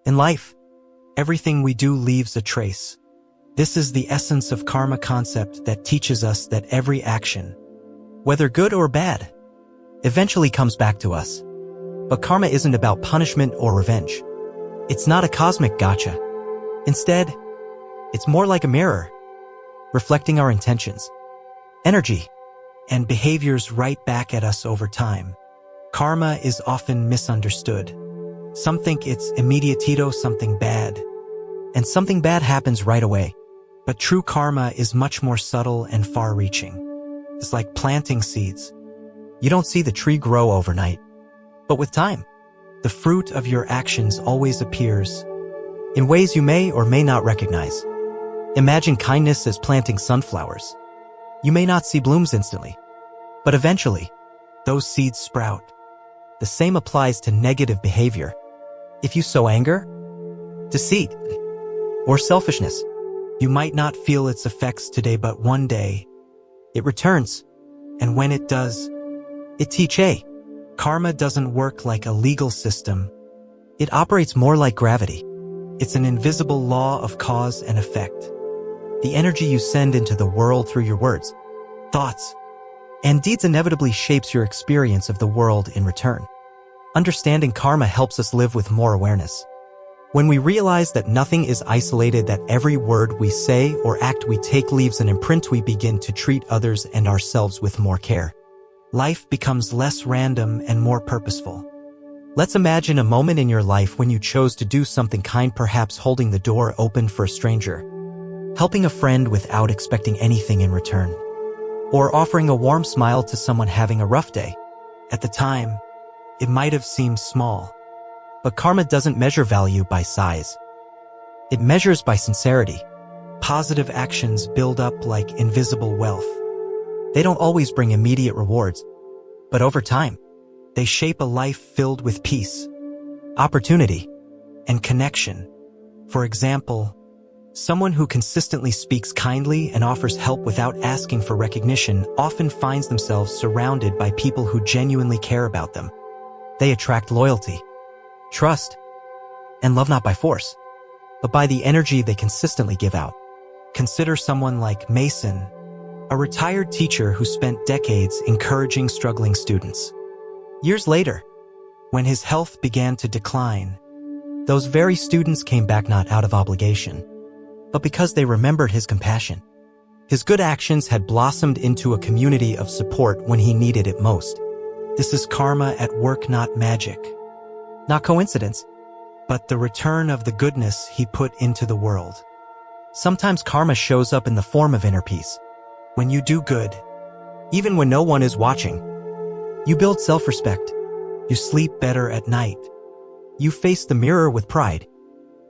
In life, everything we do leaves a trace. This is the essence of karma concept that teaches us that every action, whether good or bad, eventually comes back to us. But karma isn't about punishment or revenge. It's not a cosmic gotcha. Instead, it's more like a mirror, reflecting our intentions, energy, and behaviors right back at us over time. Karma is often misunderstood. Some think it's immediatito, something bad, and something bad happens right away. But true karma is much more subtle and far-reaching. It's like planting seeds. You don't see the tree grow overnight. But with time, the fruit of your actions always appears in ways you may or may not recognize. Imagine kindness as planting sunflowers. You may not see blooms instantly, but eventually, those seeds sprout. The same applies to negative behavior. If you sow anger, deceit, or selfishness, you might not feel its effects today, but one day, it returns. And when it does, it teaches. Karma doesn't work like a legal system. It operates more like gravity. It's an invisible law of cause and effect. The energy you send into the world through your words, thoughts, and deeds inevitably shapes your experience of the world in return. Understanding karma helps us live with more awareness. When we realize that nothing is isolated, that every word we say or act we take leaves an imprint, we begin to treat others and ourselves with more care. Life becomes less random and more purposeful. Let's imagine a moment in your life when you chose to do something kind, perhaps holding the door open for a stranger, helping a friend without expecting anything in return, or offering a warm smile to someone having a rough day. At the time, it might have seemed small, but karma doesn't measure value by size. It measures by sincerity. Positive actions build up like invisible wealth. They don't always bring immediate rewards, but over time, they shape a life filled with peace, opportunity, and connection. For example, someone who consistently speaks kindly and offers help without asking for recognition often finds themselves surrounded by people who genuinely care about them. They attract loyalty, trust, and love not by force, but by the energy they consistently give out. Consider someone like Mason, a retired teacher who spent decades encouraging struggling students. Years later, when his health began to decline, those very students came back not out of obligation, but because they remembered his compassion. His good actions had blossomed into a community of support when he needed it most. This is karma at work, not magic, not coincidence, but the return of the goodness he put into the world. Sometimes karma shows up in the form of inner peace. When you do good, even when no one is watching, you build self-respect. You sleep better at night. You face the mirror with pride.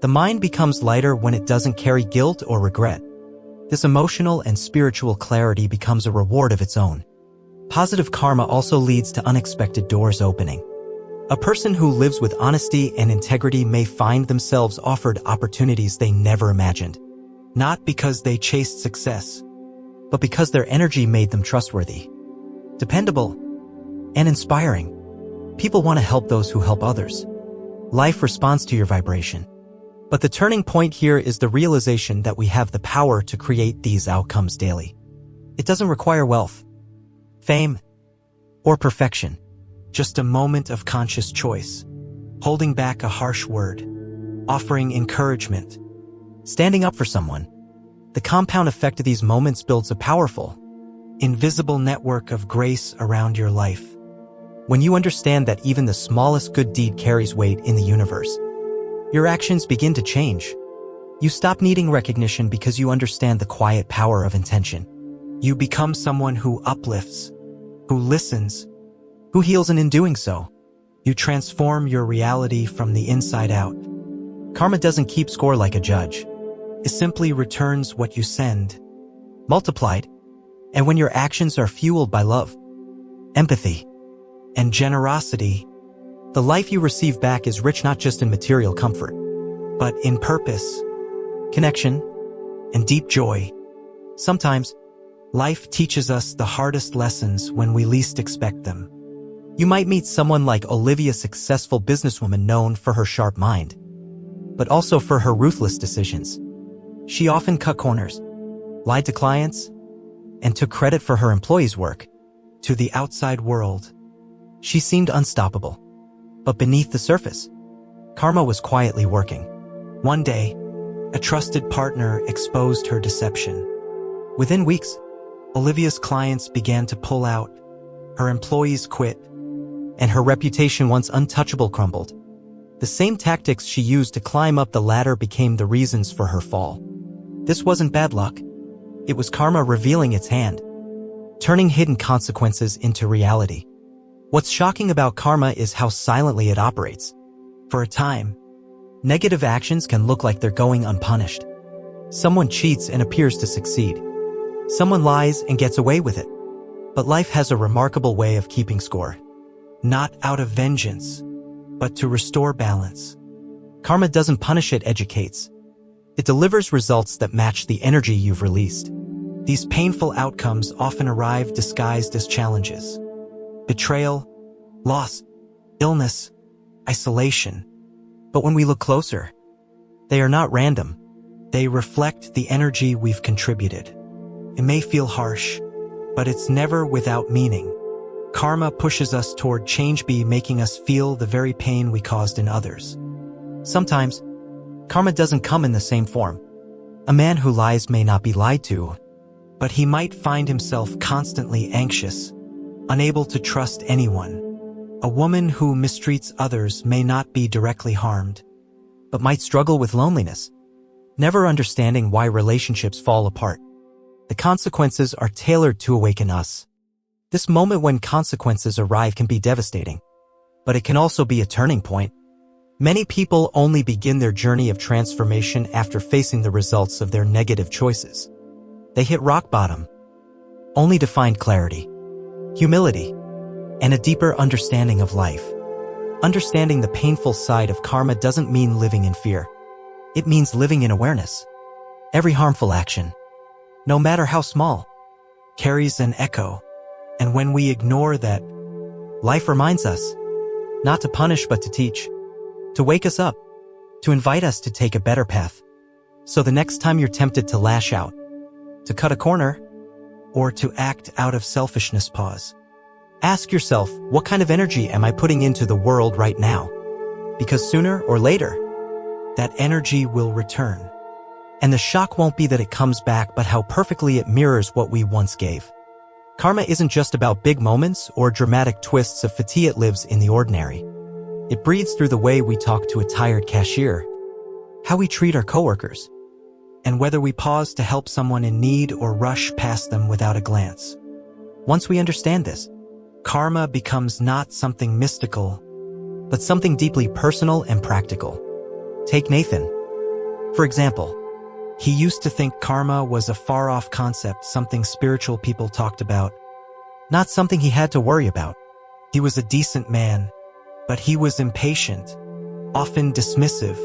The mind becomes lighter when it doesn't carry guilt or regret. This emotional and spiritual clarity becomes a reward of its own. Positive karma also leads to unexpected doors opening. A person who lives with honesty and integrity may find themselves offered opportunities they never imagined. Not because they chased success, but because their energy made them trustworthy, dependable, and inspiring. People want to help those who help others. Life responds to your vibration. But the turning point here is the realization that we have the power to create these outcomes daily. It doesn't require wealth, fame, or perfection. Just a moment of conscious choice, holding back a harsh word, offering encouragement, standing up for someone. The compound effect of these moments builds a powerful, invisible network of grace around your life. When you understand that even the smallest good deed carries weight in the universe, your actions begin to change. You stop needing recognition because you understand the quiet power of intention. You become someone who uplifts, who listens, who heals, and in doing so, you transform your reality from the inside out. Karma doesn't keep score like a judge. It simply returns what you send, multiplied. And when your actions are fueled by love, empathy, and generosity, the life you receive back is rich not just in material comfort, but in purpose, connection, and deep joy. Sometimes, life teaches us the hardest lessons when we least expect them. You might meet someone like Olivia, a successful businesswoman known for her sharp mind. but also for her ruthless decisions. She often cut corners, lied to clients, and took credit for her employees' work. To the outside world, she seemed unstoppable. But beneath the surface, karma was quietly working. One day, a trusted partner exposed her deception. Within weeks, Olivia's clients began to pull out, her employees quit, and her reputation once untouchable crumbled. The same tactics she used to climb up the ladder became the reasons for her fall. This wasn't bad luck. It was karma revealing its hand, turning hidden consequences into reality. What's shocking about karma is how silently it operates. For a time, negative actions can look like they're going unpunished. Someone cheats and appears to succeed. Someone lies and gets away with it. But life has a remarkable way of keeping score. Not out of vengeance, but to restore balance. Karma doesn't punish, it educates. It delivers results that match the energy you've released. These painful outcomes often arrive disguised as challenges. Betrayal, loss, illness, isolation. But when we look closer, they are not random. They reflect the energy we've contributed. It may feel harsh, but it's never without meaning. Karma pushes us toward change by making us feel the very pain we caused in others. Sometimes, karma doesn't come in the same form. A man who lies may not be lied to, but he might find himself constantly anxious, unable to trust anyone. A woman who mistreats others may not be directly harmed, but might struggle with loneliness, never understanding why relationships fall apart. The consequences are tailored to awaken us. This moment when consequences arrive can be devastating, but it can also be a turning point. Many people only begin their journey of transformation after facing the results of their negative choices. They hit rock bottom, only to find clarity, humility, and a deeper understanding of life. Understanding the painful side of karma doesn't mean living in fear. It means living in awareness. Every harmful action, no matter how small, carries an echo. And when we ignore that, life reminds us not to punish but to teach, to wake us up, to invite us to take a better path. So the next time you're tempted to lash out, to cut a corner, or to act out of selfishness, pause. Ask yourself, what kind of energy am I putting into the world right now? Because sooner or later, that energy will return. And the shock won't be that it comes back, but how perfectly it mirrors what we once gave. Karma isn't just about big moments or dramatic twists of fate. It lives in the ordinary. It breathes through the way we talk to a tired cashier, how we treat our coworkers, and whether we pause to help someone in need or rush past them without a glance. Once we understand this, karma becomes not something mystical, but something deeply personal and practical. Take Nathan, for example. He used to think karma was a far-off concept, something spiritual people talked about, not something he had to worry about. He was a decent man, but he was impatient, often dismissive,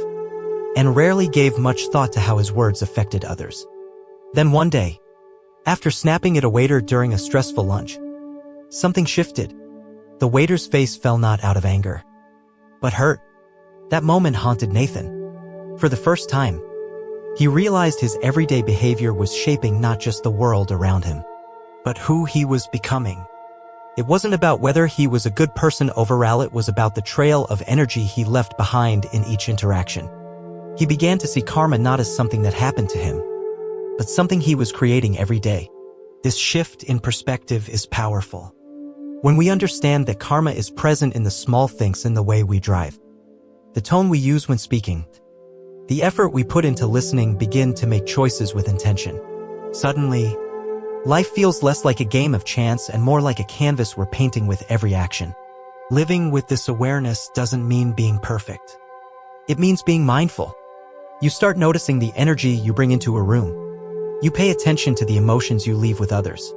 and rarely gave much thought to how his words affected others. Then one day, after snapping at a waiter during a stressful lunch, something shifted. The waiter's face fell not out of anger, but hurt. That moment haunted Nathan. For the first time, he realized his everyday behavior was shaping not just the world around him, but who he was becoming. It wasn't about whether he was a good person overall, it was about the trail of energy he left behind in each interaction. He began to see karma not as something that happened to him, but something he was creating every day. This shift in perspective is powerful. When we understand that karma is present in the small things, in the way we drive, the tone we use when speaking, the effort we put into listening, begin to make choices with intention. Suddenly, life feels less like a game of chance and more like a canvas we're painting with every action. Living with this awareness doesn't mean being perfect. It means being mindful. You start noticing the energy you bring into a room. You pay attention to the emotions you leave with others.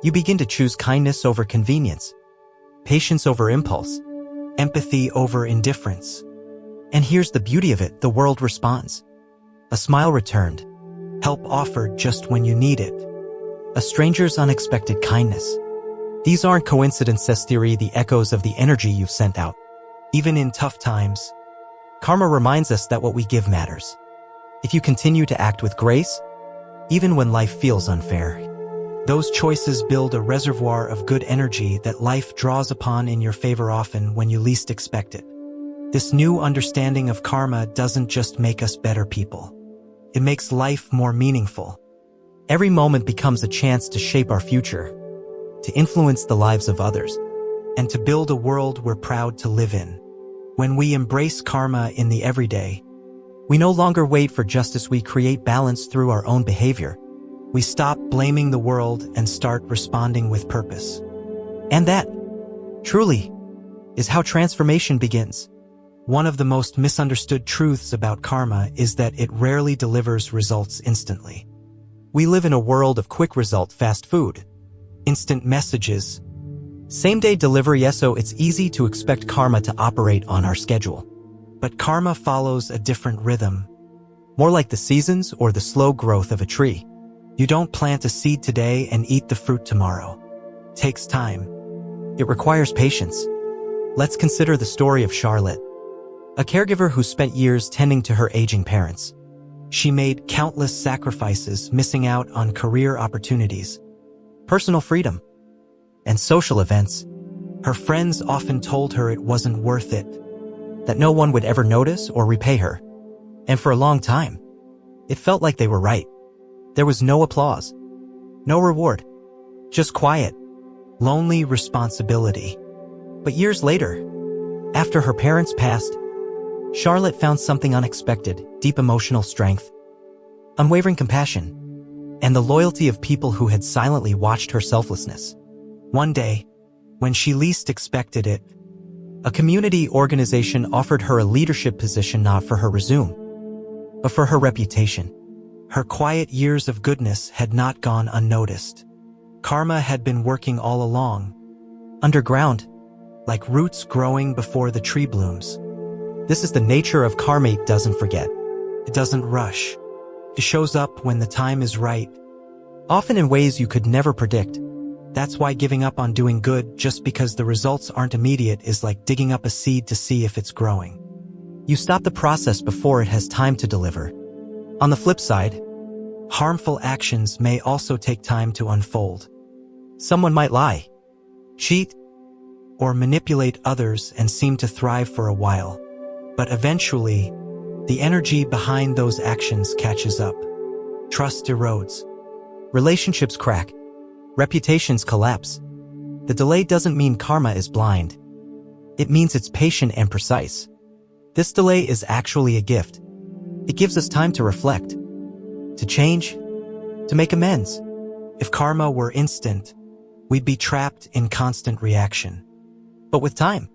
You begin to choose kindness over convenience, patience over impulse, empathy over indifference. And here's the beauty of it, the world responds. A smile returned, help offered just when you need it, a stranger's unexpected kindness. These aren't coincidences, the echoes of the energy you've sent out. Even in tough times, Karma reminds us that what we give matters. If you continue to act with grace, even when life feels unfair, those choices build a reservoir of good energy that life draws upon in your favor often when you least expect it. This new understanding of karma doesn't just make us better people. It makes life more meaningful. Every moment becomes a chance to shape our future, to influence the lives of others, and to build a world we're proud to live in. When we embrace karma in the everyday, we no longer wait for justice, we create balance through our own behavior. We stop blaming the world and start responding with purpose. And that, truly, is how transformation begins. One of the most misunderstood truths about karma is that it rarely delivers results instantly. We live in a world of quick result fast food, instant messages, same-day delivery, so it's easy to expect karma to operate on our schedule. But karma follows a different rhythm, more like the seasons or the slow growth of a tree. You don't plant a seed today and eat the fruit tomorrow. It takes time. It requires patience. Let's consider the story of Charlotte, a caregiver who spent years tending to her aging parents. She made countless sacrifices, missing out on career opportunities, personal freedom, and social events. Her friends often told her it wasn't worth it, that no one would ever notice or repay her. And for a long time, it felt like they were right. There was no applause, no reward, just quiet, lonely responsibility. But years later, after her parents passed, Charlotte found something unexpected: deep emotional strength, unwavering compassion, and the loyalty of people who had silently watched her selflessness. One day, when she least expected it, a community organization offered her a leadership position, not for her resume, but for her reputation. Her quiet years of goodness had not gone unnoticed. Karma had been working all along, underground, like roots growing before the tree blooms. This is the nature of karma. It doesn't forget. It doesn't rush. It shows up when the time is right, often in ways you could never predict. That's why giving up on doing good just because the results aren't immediate is like digging up a seed to see if it's growing. You stop the process before it has time to deliver. On the flip side, harmful actions may also take time to unfold. Someone might lie, cheat, or manipulate others and seem to thrive for a while. But eventually, the energy behind those actions catches up. Trust erodes. Relationships crack. Reputations collapse. The delay doesn't mean karma is blind. It means it's patient and precise. This delay is actually a gift. It gives us time to reflect, to change, to make amends. If karma were instant, we'd be trapped in constant reaction. But with time,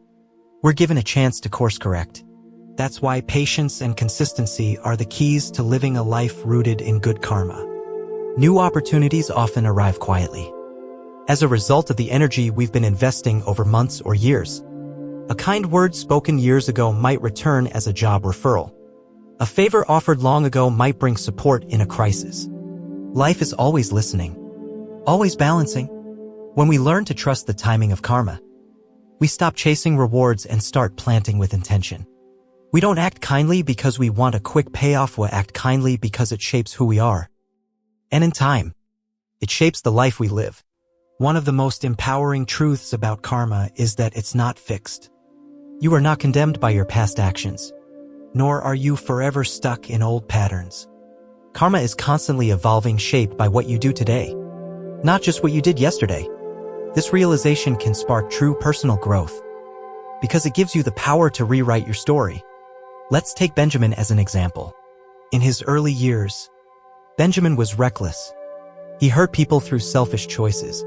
we're given a chance to course correct. That's why patience and consistency are the keys to living a life rooted in good karma. New opportunities often arrive quietly, as a result of the energy we've been investing over months or years. A kind word spoken years ago might return as a job referral. A favor offered long ago might bring support in a crisis. Life is always listening, always balancing. When we learn to trust the timing of karma, we stop chasing rewards and start planting with intention. We don't act kindly because we want a quick payoff. We act kindly because it shapes who we are. And in time, it shapes the life we live. One of the most empowering truths about karma is that it's not fixed. You are not condemned by your past actions, nor are you forever stuck in old patterns. Karma is constantly evolving, shaped by what you do today, not just what you did yesterday. This realization can spark true personal growth, because it gives you the power to rewrite your story. Let's take Benjamin as an example. In his early years, Benjamin was reckless. He hurt people through selfish choices,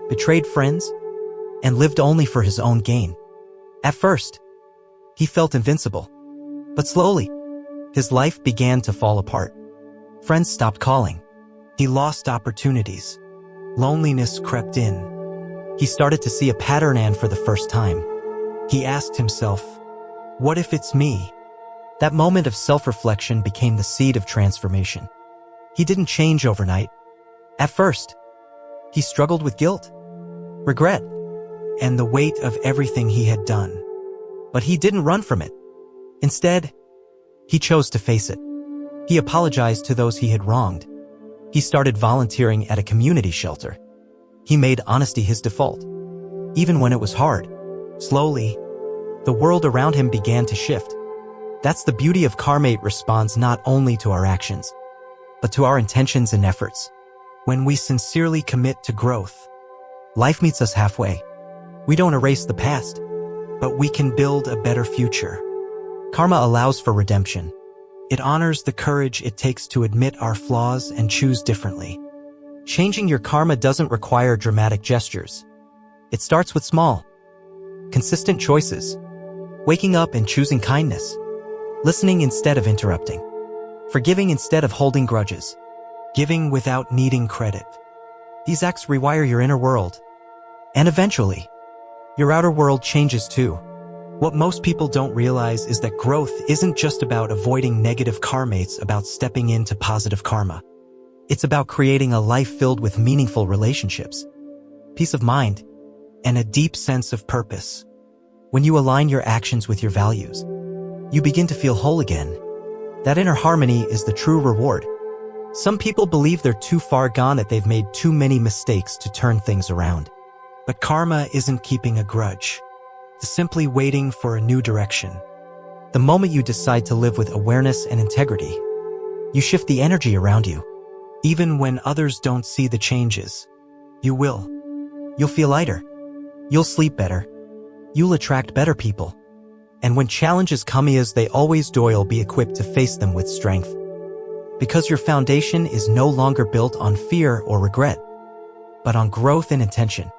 betrayed friends, and lived only for his own gain. At first, he felt invincible. But slowly, his life began to fall apart. Friends stopped calling. He lost opportunities. Loneliness crept in. He started to see a pattern, and for the first time, he asked himself, what if it's me? That moment of self-reflection became the seed of transformation. He didn't change overnight. At first, he struggled with guilt, regret, and the weight of everything he had done. But he didn't run from it. Instead, he chose to face it. He apologized to those he had wronged. He started volunteering at a community shelter. He made honesty his default. Even when it was hard, slowly, the world around him began to shift. That's the beauty of Karmate responds not only to our actions, but to our intentions and efforts. When we sincerely commit to growth, life meets us halfway. We don't erase the past, but we can build a better future. Karma allows for redemption. It honors the courage it takes to admit our flaws and choose differently. Changing your karma doesn't require dramatic gestures. It starts with small, consistent choices. Waking up and choosing kindness. Listening instead of interrupting. Forgiving instead of holding grudges. Giving without needing credit. These acts rewire your inner world. And eventually, your outer world changes too. What most people don't realize is that growth isn't just about avoiding negative karmates, about stepping into positive karma. It's about creating a life filled with meaningful relationships, peace of mind, and a deep sense of purpose. When you align your actions with your values, you begin to feel whole again. That inner harmony is the true reward. Some people believe they're too far gone, that they've made too many mistakes to turn things around. But karma isn't keeping a grudge. It's simply waiting for a new direction. The moment you decide to live with awareness and integrity, you shift the energy around you. Even when others don't see the changes, you will. You'll feel lighter. You'll sleep better. You'll attract better people. And when challenges come, as they always do, you'll be equipped to face them with strength. Because your foundation is no longer built on fear or regret, but on growth and intention.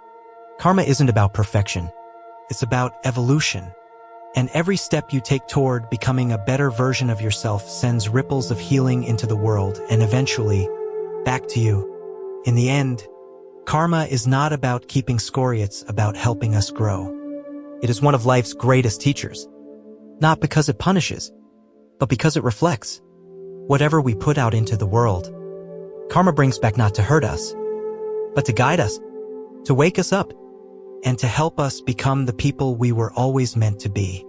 Karma isn't about perfection. It's about evolution. And every step you take toward becoming a better version of yourself sends ripples of healing into the world and eventually back to you. In the end, karma is not about keeping score, it's about helping us grow. It is one of life's greatest teachers. Not because it punishes, but because it reflects. Whatever we put out into the world, karma brings back, not to hurt us, but to guide us, to wake us up, and to help us become the people we were always meant to be.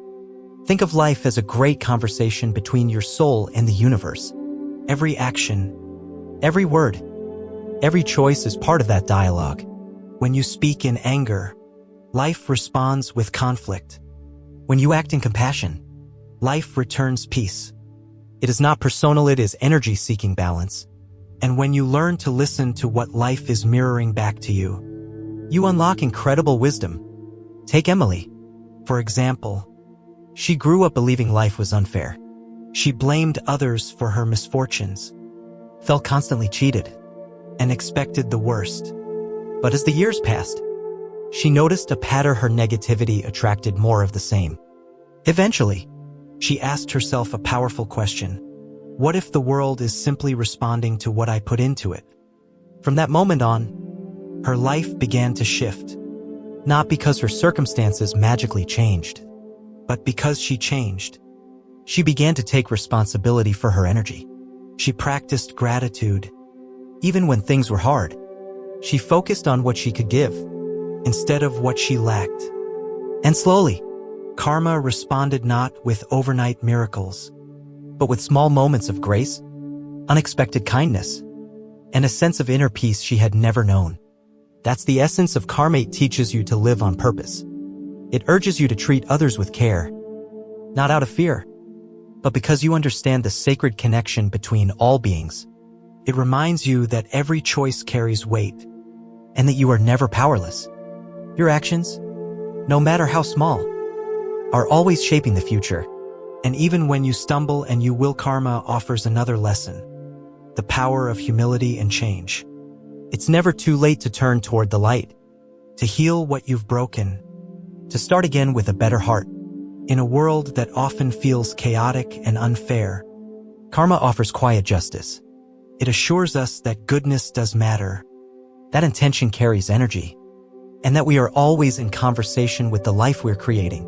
Think of life as a great conversation between your soul and the universe. Every action, every word, every choice is part of that dialogue. When you speak in anger, life responds with conflict. When you act in compassion, life returns peace. It is not personal, it is energy seeking balance. And when you learn to listen to what life is mirroring back to you, you unlock incredible wisdom. Take Emily, for example. She grew up believing life was unfair. She blamed others for her misfortunes, felt constantly cheated, and expected the worst. But as the years passed, she noticed a pattern. Her negativity attracted more of the same. Eventually, she asked herself a powerful question. What if the world is simply responding to what I put into it? From that moment on, her life began to shift. Not because her circumstances magically changed, but because she changed. She began to take responsibility for her energy. She practiced gratitude. Even when things were hard, she focused on what she could give instead of what she lacked. And slowly, karma responded, not with overnight miracles, but with small moments of grace, unexpected kindness, and a sense of inner peace she had never known. That's the essence of karma. It teaches you to live on purpose. It urges you to treat others with care, not out of fear, but because you understand the sacred connection between all beings. It reminds you that every choice carries weight, and that you are never powerless. Your actions, no matter how small, are always shaping the future. And even when you stumble and you will, karma offers another lesson: the power of humility and change. It's never too late to turn toward the light, to heal what you've broken, to start again with a better heart. In a world that often feels chaotic and unfair, karma offers quiet justice. It assures us that goodness does matter, that intention carries energy, and that we are always in conversation with the life we're creating.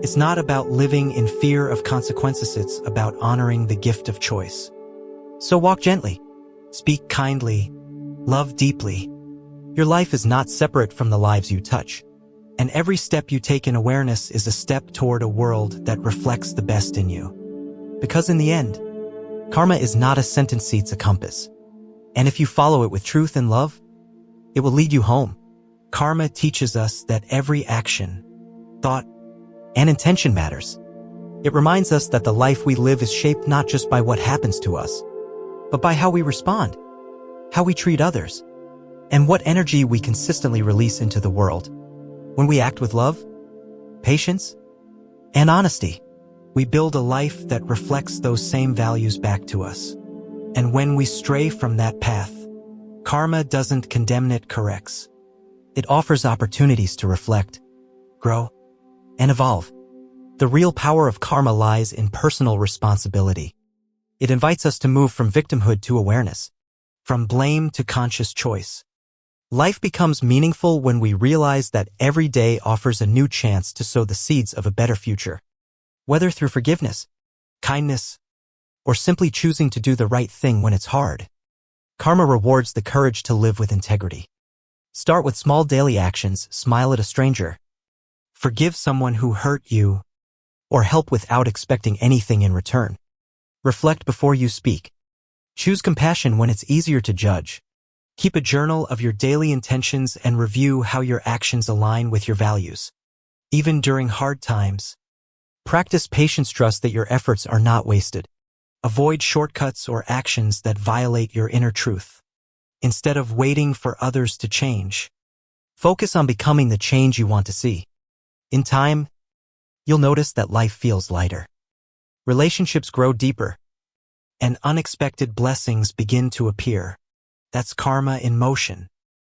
It's not about living in fear of consequences, it's about honoring the gift of choice. So walk gently, speak kindly, love deeply. Your life is not separate from the lives you touch, And every step you take in awareness is a step toward a world that reflects the best in you. Because in the end, karma is not a sentence, it's a compass. And if you follow it with truth and love, it will lead you home. Karma teaches us that every action, thought, and intention matters. It reminds us that the life we live is shaped not just by what happens to us, but by how we respond, how we treat others, and what energy we consistently release into the world. When we act with love, patience, and honesty, we build a life that reflects those same values back to us. And when we stray from that path, karma doesn't condemn, it corrects. It offers opportunities to reflect, grow, and evolve. The real power of karma lies in personal responsibility. It invites us to move from victimhood to awareness, from blame to conscious choice. Life becomes meaningful when we realize that every day offers a new chance to sow the seeds of a better future. Whether through forgiveness, kindness, or simply choosing to do the right thing when it's hard, karma rewards the courage to live with integrity. Start with small daily actions, smile at a stranger, forgive someone who hurt you, or help without expecting anything in return. Reflect before you speak. Choose compassion when it's easier to judge. Keep a journal of your daily intentions and review how your actions align with your values. Even during hard times, practice patience. Trust that your efforts are not wasted. Avoid shortcuts or actions that violate your inner truth. Instead of waiting for others to change, focus on becoming the change you want to see. In time, you'll notice that life feels lighter. Relationships grow deeper, and unexpected blessings begin to appear. That's karma in motion.